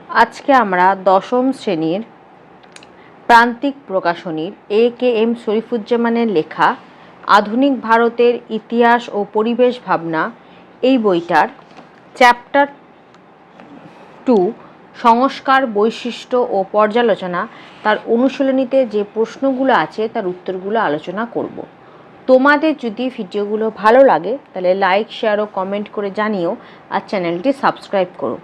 আজকে আমরা দশম শ্রেণীর প্রান্তিক প্রকাশনীর A.K.M. শরীফুজ্জামানের লেখা আধুনিক ভারতের ইতিহাস ও পরিবেশ ভাবনা এই বইটার চ্যাপ্টার 2 সংস্কার বৈশিষ্ট্য ও পর্যালোচনা তার অনুশীলনীতে যে প্রশ্নগুলো আছে তার উত্তরগুলো আলোচনা করব। তোমাদের যদি ভিডিওগুলো ভালো লাগে তাহলে লাইক, শেয়ার ও কমেন্ট করে জানিও, আর চ্যানেলটি সাবস্ক্রাইব করো।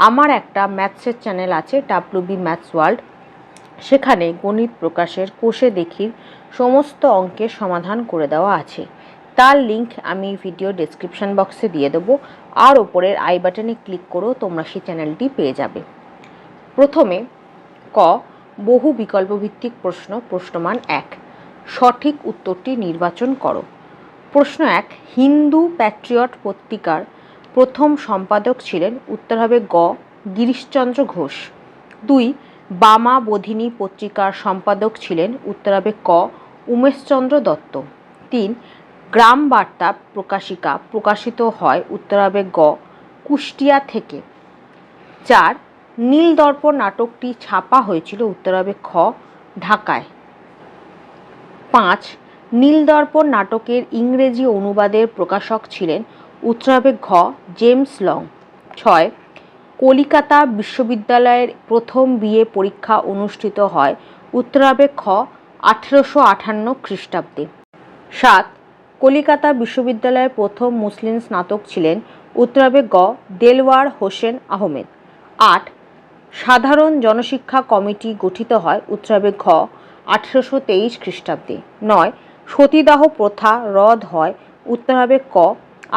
আমার একটা ম্যাথসের চ্যানেল আছে WB ম্যাথস ওয়ার্ল্ড, সেখানে গণিত প্রকাশের কোষে দেখির সমস্ত অঙ্কের সমাধান করে দেওয়া আছে। তার লিঙ্ক আমি ভিডিও ডেসক্রিপশন বক্সে দিয়ে দেবো, আর ওপরের আই বাটনে ক্লিক করো, তোমরা সেই চ্যানেলটি পেয়ে যাবে। প্রথমে ক, বহু বিকল্প ভিত্তিক প্রশ্ন, প্রশ্নমান 1। সঠিক উত্তরটি নির্বাচন করো। প্রশ্ন 1, হিন্দু প্যাট্রিয়ট পত্রিকার প্রথম সম্পাদক ছিলেন? উত্তর হবে গ, গিরিশচন্দ্র ঘোষ। 2, বামা বোধিনী পত্রিকার সম্পাদক ছিলেন? উত্তর হবে ক, উমেশচন্দ্র দত্ত। 3, গ্রাম বার্তা প্রকাশিকা প্রকাশিত হয়? উত্তর হবে গ, কুষ্টিয়া থেকে। 4, নীলদর্পণ নাটকটি ছাপা হয়েছিল? উত্তর হবে খ, ঢাকায়। 5, নীলদর্পণ নাটকের ইংরেজি অনুবাদের প্রকাশক ছিলেন? উত্তর হবে ঘ, জেমস লং। 6, কলিকাতা বিশ্ববিদ্যালয়ের প্রথম বিএ পরীক্ষা অনুষ্ঠিত হয়? উত্তর হবে খ, 1858 খ্রিস্টাব্দে। 7, কলিকাতা বিশ্ববিদ্যালয়ের প্রথম মুসলিম স্নাতক ছিলেন? উত্তর হবে গ, দেলওয়ার হোসেন আহমেদ। 8, সাধারণ জনশিক্ষা কমিটি গঠিত হয়? উত্তর হবে ঘ, 1823 খ্রিস্টাব্দে। 9, সতীদাহ প্রথা রদ হয়? উত্তর হবে ক,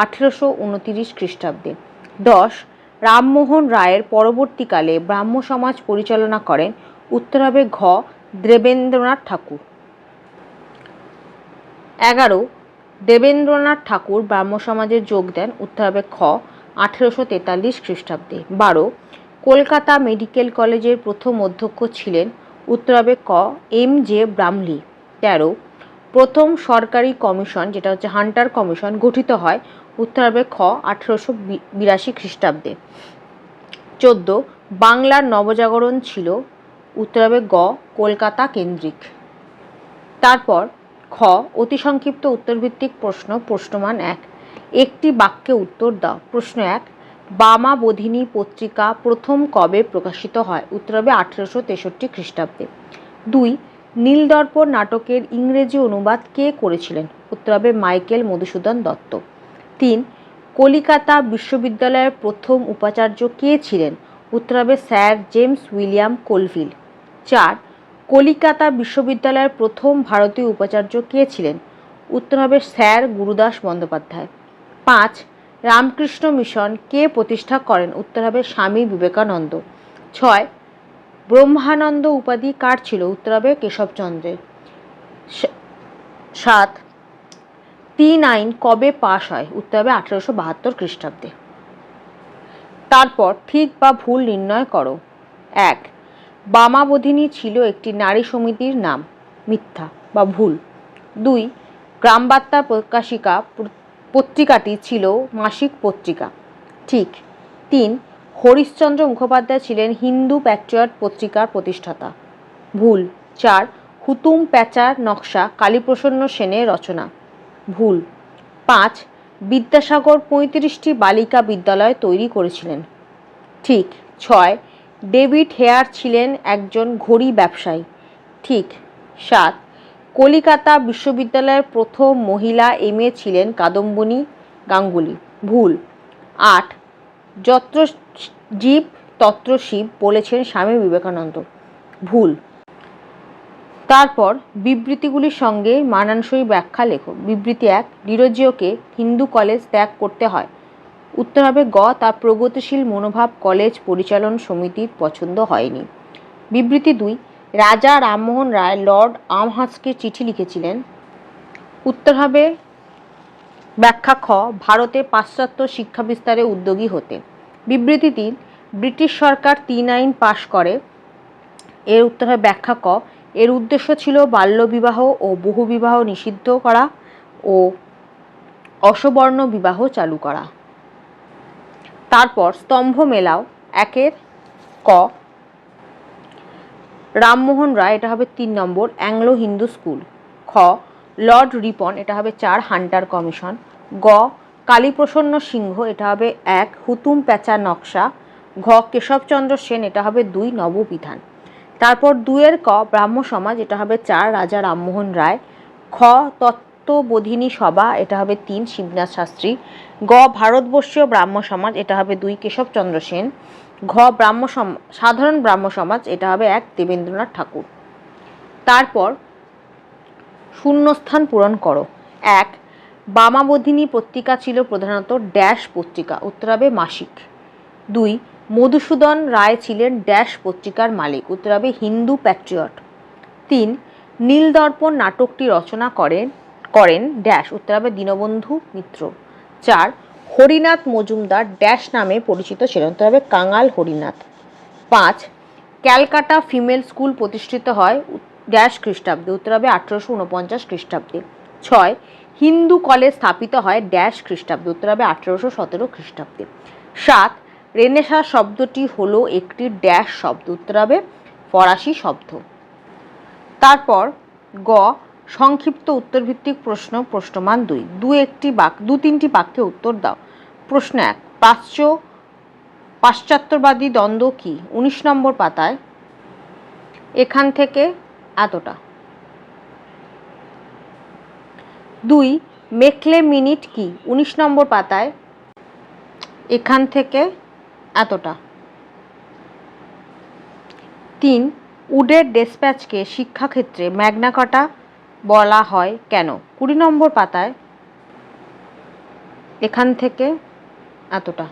1829 খ্রিস্টাব্দে। 10, রামমোহন রায়ের পরবর্তীকালে ব্রাহ্ম সমাজ পরিচালনা করেন? উত্তর হবে ঘ, দেবেন্দ্রনাথ ঠাকুর। 11, দেবেন্দ্রনাথ ঠাকুর ব্রাহ্ম সমাজে যোগ দেন? উত্তর হবে খ, 1843 খ্রিস্টাব্দে। 12, কলকাতা মেডিকেল কলেজের প্রথম অধ্যক্ষ ছিলেন? উত্তর হবে ক, M.J. ব্রামলি। 13, প্রথম সরকারি কমিশন যেটা হচ্ছে হান্টার কমিশন গঠিত হয়? উত্তর হবে খ, 1882 খ্রিস্টাব্দে। 14, বাংলার নবজাগরণ ছিল? উত্তর হবে গ, কলকাতা কেন্দ্রিক। তারপর খ, অতি সংক্ষিপ্ত উত্তরভিত্তিক প্রশ্ন, প্রশ্নমান 1। একটি বাক্যে উত্তর দাও। প্রশ্ন 1, বামা বোধিনী পত্রিকা প্রথম কবে প্রকাশিত হয়? উত্তর হবে 1863 খ্রিস্টাব্দে। 2, নীলদর্পণ নাটকের ইংরেজি অনুবাদ কে করেছিলেন? উত্তর হবে মাইকেল মধুসূদন দত্ত। 3, কলিকাতা বিশ্ববিদ্যালয়ের প্রথম উপাচার্য কে ছিলেন? উত্তর হবে sir James William Colvile. 4, Calcutta বিশ্ববিদ্যালয়ের প্রথম ভারতীয় উপাচার্য কে ছিলেন? উত্তর হবে স্যার গুরুদাস বন্দ্যোপাধ্যায়। 5, রামকৃষ্ণ মিশন কে প্রতিষ্ঠা করেন? উত্তর হবে স্বামী বিবেকানন্দ। 6, ব্রহ্মানন্দ উপাধি কার ছিল? উত্তর হবে কেশবচন্দ্রের। 7, 3 আইন কবে পাশ হয়? উত্তর হবে 1872 খ্রিস্টাব্দে। তারপর ঠিক বা ভুল নির্ণয় করো। 1, বামা বোধিনী ছিল একটি নারী সমিতির নাম? মিথ্যা বা ভুল। 2, গ্রামবার্তা প্রকাশিকা পত্রিকাটি ছিল মাসিক পত্রিকা? ঠিক। 3, হরিশচন্দ্র মুখোপাধ্যায় ছিলেন হিন্দু প্যাট্রিয়ট পত্রিকার প্রতিষ্ঠাতা? ভুল। 4, হুতুম প্যাঁচার নকশা কালীপ্রসন্ন সেনের রচনা? ভুল। 5, বিদ্যাসাগর 35টি বালিকা বিদ্যালয় তৈরি করেছিলেন? ঠিক। 6, ডেভিড হেয়ার ছিলেন একজন ঘড়ি ব্যবসায়ী? ঠিক। 7, কলিকাতা বিশ্ববিদ্যালয়ের প্রথম মহিলা MA ছিলেন কাদম্বিনী গাঙ্গুলি? ভুল। 8, যত্র জীব তত্র শিব বলেছেন স্বামী বিবেকানন্দ? ভুল। তারপর বিবৃতিগুলির সঙ্গে মানানসই ব্যাখ্যা লেখো। বিবৃতি 1, ডিরোজিওকে হিন্দু কলেজ ত্যাগ করতে হয়? উত্তর হবে গ, তার প্রগতিশীল মনোভাব কলেজ পরিচালন সমিতির পছন্দ হয়নি। বিবৃতি 2, রাজা রামমোহন রায় লর্ড আমহার্স্টকে চিঠি লিখেছিলেন? উত্তর হবে ব্যাখ্যা খ, ভারতে পাশ্চাত্য শিক্ষা বিস্তারে উদ্যোগী হতে। বিবৃতি 3, ব্রিটিশ সরকার 3 আইন পাশ করে? এর উত্তর হবে ব্যাখ্যা ক, এর উদ্দেশ্য ছিল বাল্যবিবাহ ও বহুবিবাহ নিষিদ্ধ করা ও অসবর্ণ বিবাহ চালু করা। তারপর স্তম্ভ মেলাও। 1 ক, রামমোহন রায়, এটা হবে 3 নম্বর, অ্যাংলো হিন্দু স্কুল। খ লর্ড রিপন, এটা হবে 4, হান্টার কমিশন। গ কালীপ্রসন্ন সিংহ, এটা হবে 1, হুতুম প্যাঁচা নকশা। ঘ কেশবচন্দ্র সেন, এটা হবে 2, নববিধান। তারপর 2 ক ব্রাহ্ম সমাজ, এটা হবে 4, রাজা রামমোহন রায়। খ তত্ত্ববোধিনী সভা, এটা হবে 3, শিবনাথ শাস্ত্রী। গ ভারতবর্ষীয় ব্রাহ্ম সমাজ, এটা হবে 2, কেশবচন্দ্র সেন। ঘ সাধারণ ব্রাহ্ম সমাজ, এটা হবে 1, দেবেন্দ্রনাথ ঠাকুর। তারপর শূন্যস্থান পূরণ করো। 1 বামাবোধিনী পত্রিকা ছিল প্রধানত ড্যাশ পত্রিকা, উত্তর হবে মাসিক। 2 মধুসূদন রায় ছিলেন ড্যাশ পত্রিকার মালিক, উত্তর হবে হিন্দু প্যাট্রিয়ট। 3 নীলদর্পণ নাটকটি রচনা করেন ড্যাশ, উত্তর হবে দীনবন্ধু মিত্র। 4 হরিনাথ মজুমদার ড্যাশ নামে পরিচিত ছিলেন, উত্তর হবে কাঙাল হরিনাথ। 5 ক্যালকাটা ফিমেল স্কুল প্রতিষ্ঠিত হয় ড্যাশ খ্রিস্টাব্দে, উত্তর হবে 1849 খ্রিস্টাব্দে। 6 হিন্দু কলেজ স্থাপিত হয় ড্যাশ খ্রিস্টাব্দে, উত্তর হবে 1817 খ্রিস্টাব্দে। 7 রেনেসাঁ শব্দটি হলো একটি ড্যাশ শব্দ, উত্তর হবে ফরাসি শব্দ। তারপর গ সংক্ষিপ্ত উত্তরভিত্তিক প্রশ্ন, প্রশ্নমান 2, 2-3টি বাক্যে উত্তর দাও। প্রশ্ন 1 পাশ্চাত্যবাদী দ্বন্দ্ব কি? 19 নম্বর পাতায়, এখান থেকে এতটা। 2 মেকলে মিনিট কি? 19 নম্বর পাতায়, এখান থেকে এতটা। 3 উডের ডেসপ্যাচকে শিক্ষাক্ষেত্রে ম্যাগনা কার্টা বলা হয় কেন? 20 নম্বর পাতায়, এখান থেকে এতটা।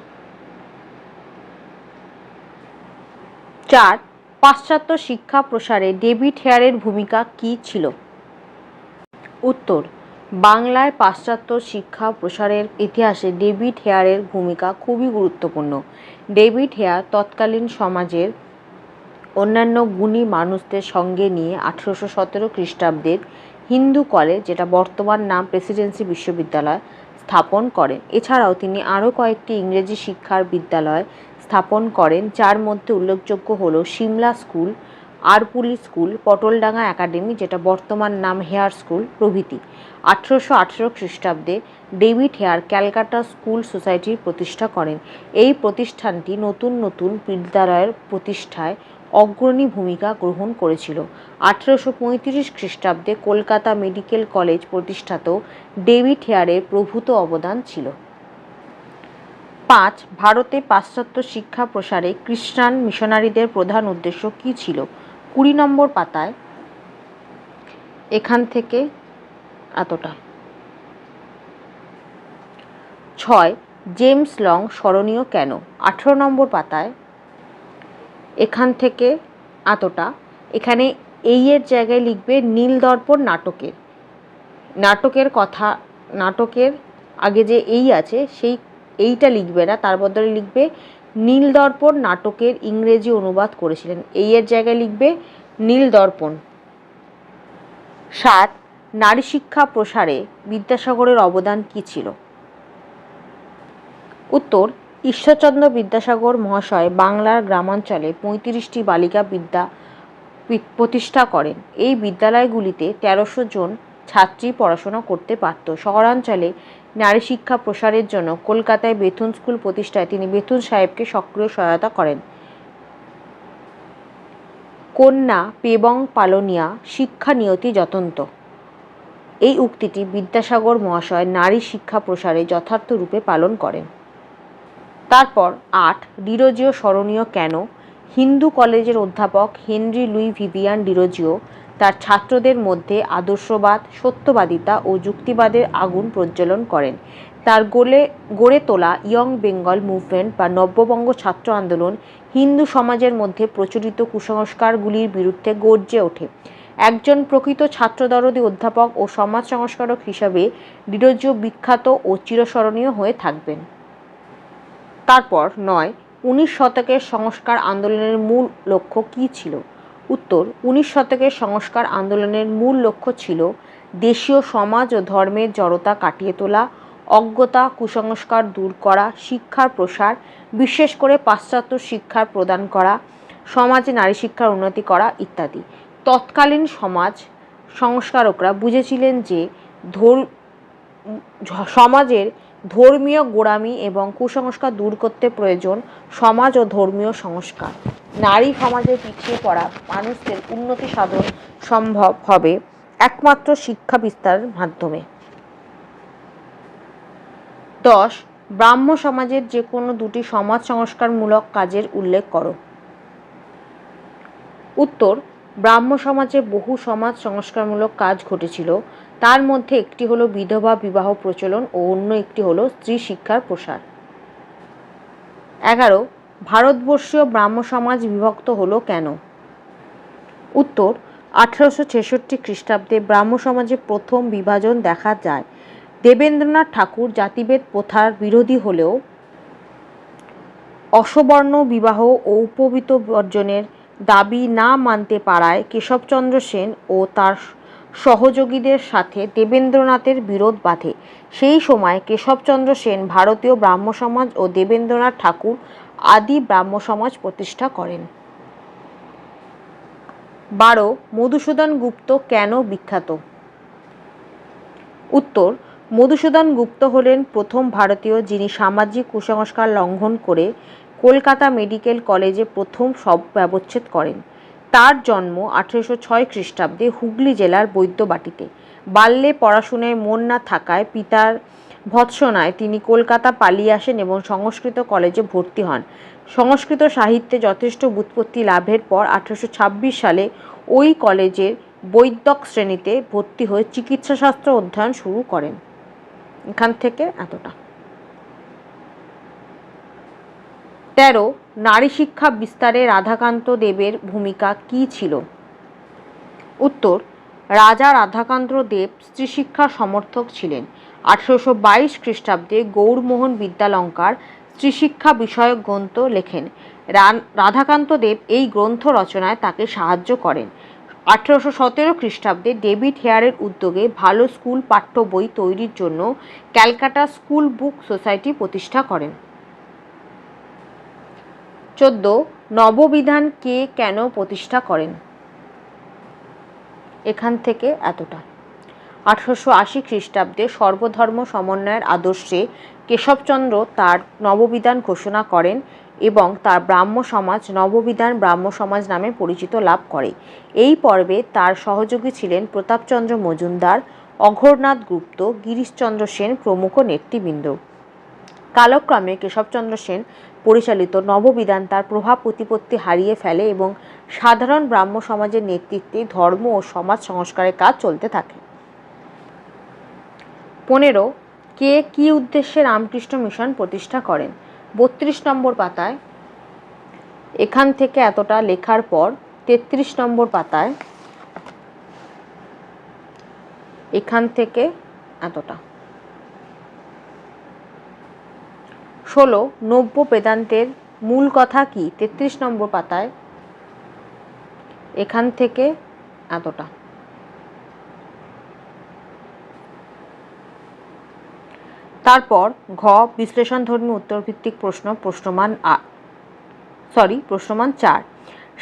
4 পাশ্চাত্য শিক্ষা প্রসারে ডেভিড হেয়ারের ভূমিকা কী ছিল? উত্তর বাংলায় পাশ্চাত্য শিক্ষা প্রসারের ইতিহাসে ডেভিড হেয়ারের ভূমিকা খুবই গুরুত্বপূর্ণ। ডেভিড হেয়ার তৎকালীন সমাজের অন্যান্য গুণী মানুষদের সঙ্গে নিয়ে 1817 খ্রিস্টাব্দের হিন্দু কলেজ, যেটা বর্তমান নাম প্রেসিডেন্সি বিশ্ববিদ্যালয়, স্থাপন করেন। এছাড়াও তিনি আরও কয়েকটি ইংরেজি শিক্ষার বিদ্যালয় স্থাপন করেন, যার মধ্যে উল্লেখযোগ্য হল Simla school, Arpuli school, Patoldanga academy, যেটা বর্তমান নাম হেয়ার স্কুল প্রভৃতি। 1818 খ্রিস্টাব্দে ডেভিড হেয়ার ক্যালকাটা স্কুল সোসাইটির প্রতিষ্ঠা করেন। এই প্রতিষ্ঠানটি নতুন নতুন বিদ্যালয়ের প্রতিষ্ঠায় অগ্রণী ভূমিকা গ্রহণ করেছিল। 1835 খ্রিস্টাব্দে কলকাতা মেডিকেল কলেজ প্রতিষ্ঠাতেও ডেভিড হেয়ারের প্রভূত অবদান ছিল। 5 ভারতে পাশ্চাত্য শিক্ষা প্রসারে খ্রিস্টান মিশনারিদের প্রধান উদ্দেশ্য কী ছিল? 20 নম্বর পাতায়, এখান থেকে এতটা। 6 জেমস লং স্মরণীয় কেন? 18 নম্বর পাতায়, এখান থেকে এতটা। এখানে এই এর জায়গায় লিখবে নীলদর্পণ নাটকের কথা, নাটকের আগে যে এই আছে সেই এইটা লিখবে না, তার বদলে লিখবে নীলদর্পণ নাটকের ইংরেজি অনুবাদ করেছিলেন, এই এর জায়গায় লিখবে নীলদর্পণ। 7 নারী শিক্ষা প্রসারে বিদ্যাসাগরের অবদান কী ছিল? উত্তর ঈশ্বরচন্দ্র বিদ্যাসাগর মহাশয় বাংলার গ্রামাঞ্চলে 35টি বালিকা বিদ্যা প্রতিষ্ঠা করেন। এই বিদ্যালয়গুলিতে 1300 জন ছাত্রী পড়াশোনা করতে পারত। শহরাঞ্চলে নারী শিক্ষা প্রসারের জন্য কলকাতায় বেথুন স্কুল প্রতিষ্ঠায় তিনি বেথুন সাহেবকে সক্রিয় সহায়তা করেন। কন্যা পেবং পালনিয়া শিক্ষা নিয়তি যতন্ত, এই উক্তিটি বিদ্যাসাগর মহাশয় নারী শিক্ষা প্রসারে যথার্থ রূপে পালন করেন। তারপর 8 ডিরোজিও স্মরণীয় কেন? হিন্দু কলেজের অধ্যাপক হেনরি লুই ভিভিয়ান ডিরোজিও তার ছাত্রদের মধ্যে আদর্শবাদ, সত্যবাদিতা ও যুক্তিবাদের আগুন প্রজ্বলন করেন। তার গড়ে তোলা ইয়ং বেঙ্গল মুভমেন্ট বা নব্যবঙ্গ ছাত্র আন্দোলন হিন্দু সমাজের মধ্যে প্রচলিত কুসংস্কারগুলির বিরুদ্ধে গর্জে ওঠে। একজন প্রকৃত ছাত্রদরদী অধ্যাপক ও সমাজ সংস্কারক হিসাবে ডিরোজিও বিখ্যাত ও চিরস্মরণীয় হয়ে থাকবেন। তারপর 9 19 শতকের সংস্কার আন্দোলনের মূল লক্ষ্য কী ছিল? উত্তর 19 শতকের সংস্কার আন্দোলনের মূল লক্ষ্য ছিল দেশীয় সমাজ ও ধর্মের জড়তা কাটিয়ে তোলা, অজ্ঞতা কুসংস্কার দূর করা, শিক্ষার প্রসার, বিশেষ করে পাশ্চাত্য শিক্ষার প্রদান করা, সমাজে নারী শিক্ষার উন্নতি করা ইত্যাদি। তৎকালীন সমাজ সংস্কারকরা বুঝেছিলেন যে সমাজের ধর্মীয় গোঁড়ামি এবং কুসংস্কার দূর করতে প্রয়োজন সমাজ ও ধর্মীয় সংস্কার। নারী সমাজে পিছিয়ে পড়া মানুষদের উন্নতি সাধন সম্ভব হবে একমাত্র শিক্ষা বিস্তারের মাধ্যমে। 10. ব্রাহ্ম সমাজের যে কোনো দুটি সমাজ সংস্কারমূলক কাজের উল্লেখ করো। উত্তর: ব্রাহ্ম সমাজে বহু সমাজ সংস্কারমূলক কাজ ঘটেছিল। তার মধ্যে একটি হলো বিধবা বিবাহ প্রচলন ও অন্য একটি হলো স্ত্রী শিক্ষার প্রসার। 11. ভারতবর্ষীয় ব্রাহ্ম সমাজ বিভক্ত হলো কেন? উত্তর: 1866 খ্রিস্টাব্দে ব্রাহ্ম সমাজে প্রথম বিভাজন দেখা যায়। দেবেন্দ্রনাথ ঠাকুর জাতিভেদ প্রথার বিরোধী হলেও অসবর্ণ বিবাহ ও উপবীত বর্জনের দাবি না মানতে পারায় কেশবচন্দ্র সেন ও তার সহযোগীদের সাথে দেবেন্দ্রনাথের বিরোধ বাধে। সেই সময় কেশবচন্দ্র সেন ভারতীয় ব্রাহ্ম সমাজ ও দেবেন্দ্রনাথ ঠাকুর আদি ব্রাহ্ম সমাজ প্রতিষ্ঠা করেন। 12. মধুসূদন গুপ্ত কেন বিখ্যাত? উত্তর: মধুসূদন গুপ্ত হলেন প্রথম ভারতীয় যিনি সামাজিক কুসংস্কার লঙ্ঘন করে কলকাতা মেডিকেল কলেজে প্রথম শব ব্যবচ্ছেদ করেন। তার জন্ম 1806 খ্রিস্টাব্দে হুগলি জেলার বৈদ্যবাটিতে। বাল্যে পড়াশোনায় মন না থাকায় পিতার ভৎসনায় তিনি কলকাতা পালিয়ে আসেন এবং সংস্কৃত কলেজে ভর্তি হন। সংস্কৃত সাহিত্যে যথেষ্ট ব্যুৎপত্তি লাভের পর 1826 সালে ওই কলেজের বৈদ্যক শ্রেণীতে ভর্তি হয়ে চিকিৎসাশাস্ত্র অধ্যয়ন শুরু করেন। এখান থেকে এতটা। 13. নারী শিক্ষা বিস্তারে রাধাকান্ত দেবের ভূমিকা কী ছিল? উত্তর: রাজা রাধাকান্ত দেব স্ত্রী শিক্ষার সমর্থক ছিলেন। 1822 খ্রিস্টাব্দে গৌরমোহন বিদ্যালঙ্কার স্ত্রী শিক্ষা বিষয়ক গ্রন্থ লেখেন। রাধাকান্ত দেব এই গ্রন্থ রচনায় তাকে সাহায্য করেন। 1817 খ্রিস্টাব্দে ডেভিড হেয়ারের উদ্যোগে ভালো স্কুল পাঠ্য বই তৈরির জন্য ক্যালকাটা স্কুল বুক সোসাইটি প্রতিষ্ঠা করেন। 14. নববিধান কে কেন প্রতিষ্ঠা করেন? এখান থেকে এতটা। 1880 খ্রিস্টাব্দে সর্বধর্ম সমন্বয়ের আদর্শে কেশবচন্দ্র তার নববিধান ঘোষণা করেন এবং তার ব্রাহ্ম সমাজ নববিধান ব্রাহ্ম সমাজ নামে পরিচিত লাভ করে। এই পর্বে তার সহযোগী ছিলেন প্রতাপচন্দ্র মজুমদার, অঘোরনাথ গুপ্ত, গিরিশচন্দ্র সেন প্রমুখ নেতৃবৃন্দ। কালক্রমে কেশবচন্দ্র সেন পরিচালিত নববিধান তার প্রভাব প্রতিপত্তি হারিয়ে ফেলে এবং সাধারণ ব্রাহ্ম সমাজের নেতৃত্বে ধর্ম ও সমাজ সংস্কারের কাজ চলতে থাকে। 15. কে কী উদ্দেশ্যে রামকৃষ্ণ মিশন প্রতিষ্ঠা করেন? 32 নম্বর পাতায়। এখান থেকে এতটা লেখার পর 33 নম্বর পাতায় এখান থেকে এতটা। 16. নব্য বেদান্তের মূল কথা কি? 33 নম্বর পাতায়। এখান থেকে এতটা। তারপর ঘ বিশ্লেষণধর্মী উত্তরভিত্তিক প্রশ্ন প্রশ্নমান 4।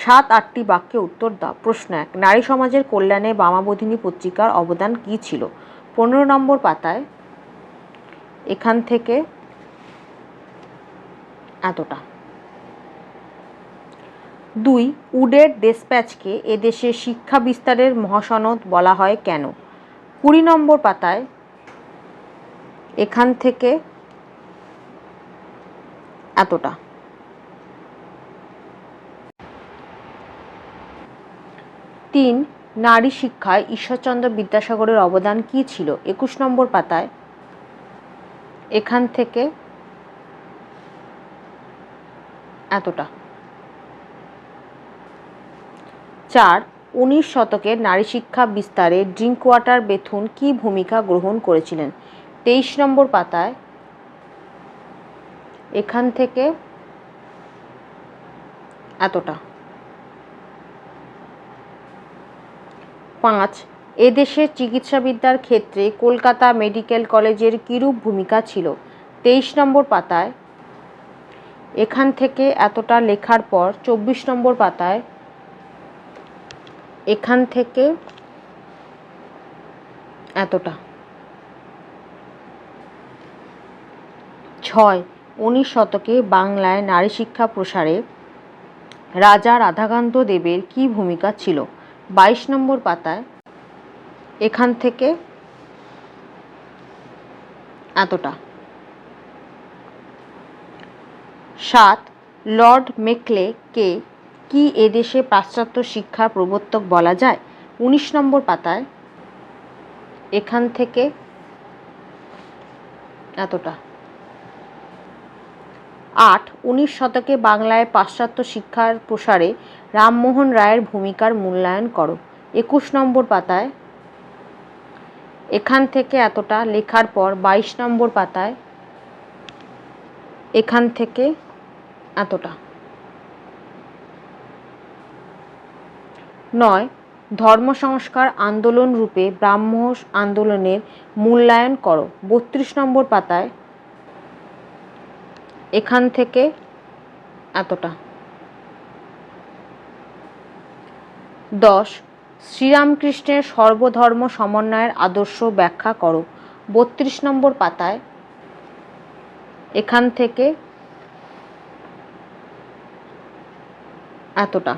7-8টি বাক্যে উত্তর দাও। প্রশ্ন 1. নারী সমাজের কল্যাণে বামাবোধিনী পত্রিকার অবদান কী ছিল? 15 নম্বর পাতায়। এখান থেকে এতটা। 2. উডের ডেসপ্যাচকে এদেশে শিক্ষা বিস্তারের মহাসনদ বলা হয় কেন? 20 নম্বর পাতায়। এখান থেকে এতটা। 3. নারী শিক্ষায় ঈশ্বরচন্দ্র বিদ্যাসাগরের অবদান কী ছিল? 21 নম্বর পাতায়। এখান থেকে এতটা। 4. 19 শতকের নারী শিক্ষা বিস্তারে ড্রিঙ্ক ওয়াটার বেথুন কী ভূমিকা গ্রহণ করেছিলেন? 23 নম্বর পাতায়। এখান থেকে এতটা। 5. এদেশের চিকিৎসাবিদ্যার ক্ষেত্রে কলকাতা মেডিকেল কলেজের কিরূপ ভূমিকা ছিল? 23 নম্বর পাতায়। এখান থেকে এতটা লেখার পর 24 নম্বর পাতায় এখান থেকে এতটা। 6 19 শতকে বাংলায় নারী শিক্ষা প্রসারে রাজা রাধাকান্ত দেবের কী ভূমিকা ছিল? 22 নম্বর পাতায় এখান থেকে এতটা। 7 লর্ড মেকলে কে কি এদেশে পাশ্চাত্য শিক্ষার প্রবর্তক বলা যায়? 19 নম্বর পাতায় এখান থেকে এতটা। 8 19 শতকে বাংলায় পাশ্চাত্য শিক্ষার প্রসারে রামমোহন রায়ের ভূমিকার মূল্যায়ন করো। 21 নম্বর পাতায় এখান থেকে এতটা লেখার পর 22 নম্বর পাতায় এখান থেকে এতটা। 9 ধর্ম সংস্কার আন্দোলন রূপে ব্রাহ্ম আন্দোলনের মূল্যায়ন করো। 32 নম্বর পাতায় এখান থেকে এতটা। 10 শ্রীরামকৃষ্ণের সর্বধর্ম সমন্বয়ের আদর্শ ব্যাখ্যা করো। 32 নম্বর পাতায় এখান থেকে এতটা।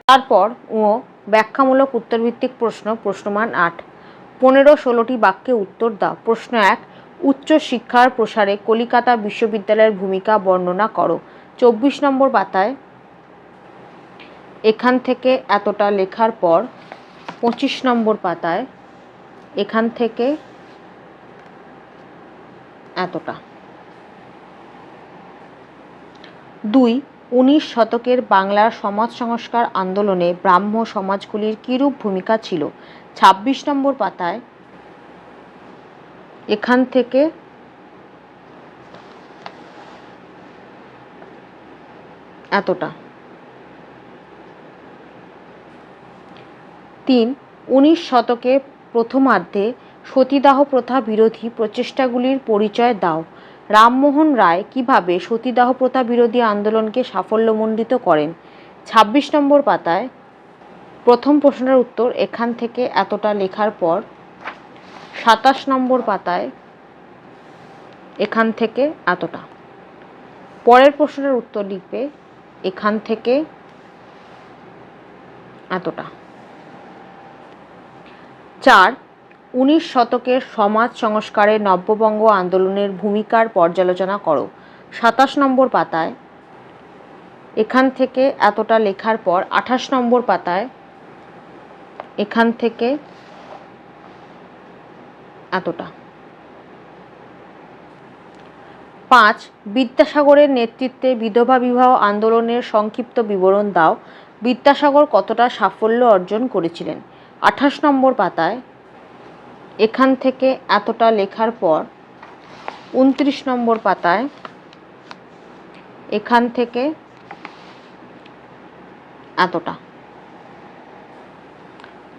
তারপর ব্যাখ্যামূলক উত্তরভিত্তিক প্রশ্ন, প্রশ্নমান 8। 15-16টি বাক্যে উত্তর দাও। প্রশ্ন 1 উচ্চ শিক্ষার প্রসারে কলিকাতা বিশ্ববিদ্যালয়ের ভূমিকা বর্ণনা করো। 24 নম্বর পাতায় এখান থেকে এতটা লেখার পর 25 নম্বর পাতায় এখান থেকে এতটা। 2 19 শতকের বাংলার সমাজ সংস্কার আন্দোলনে ব্রাহ্ম সমাজগুলির কিরূপ ভূমিকা ছিল? 26 নম্বর পাতায় এখান থেকে এতটা। 3 19 শতকের প্রথমার্ধে সতীদাহ প্রথা বিরোধী প্রচেষ্টাগুলির পরিচয় দাও। রামমোহন রায় কিভাবে সতীদাহ প্রথা বিরোধী আন্দোলনকে সাফল্যমণ্ডিত করেন? 26 নম্বর পাতায় প্রথম প্রশ্নের উত্তর এখান থেকে এতটা লেখার পর 27 নম্বর পাতায় এখান থেকে এতটা। পরের প্রশ্নের উত্তর লিখবে এখান থেকে এতটা। 4 19 শতকের সমাজ সংস্কারে নব্যবঙ্গ আন্দোলনের ভূমিকার পর্যালোচনা করো। 27 নম্বর পাতায় এখান থেকে এতটা লেখার পর 28 নম্বর পাতায় এখান থেকে এতটা। 5 বিদ্যাসাগরের নেতৃত্বে বিধবা বিবাহ আন্দোলনের সংক্ষিপ্ত বিবরণ দাও। বিদ্যাসাগর কতটা সাফল্য অর্জন করেছিলেন? 28 নম্বর পাতায় এখান থেকে এতটা লেখার পর 29 নম্বর পাতায় এখান থেকে এতটা।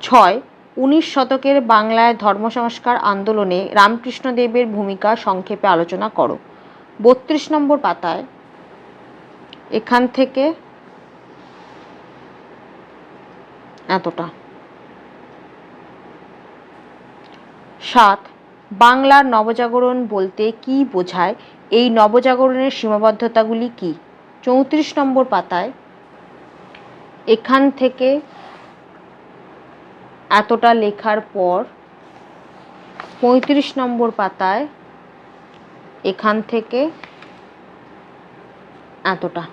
6 19 শতকের বাংলায় ধর্ম সংস্কার আন্দোলনে রামকৃষ্ণদেবের ভূমিকা সংক্ষেপে আলোচনা করো। 32 নম্বর পাতায় এখান থেকে এতটা। 7 বাংলার নবজাগরণ বলতে কি বোঝায়? এই নবজাগরণের সীমাবদ্ধতাগুলি কি? 34 নম্বর পাতায় এখান থেকে এতটা লেখার পর 35 নম্বর পাতায় এখান থেকে এতটা।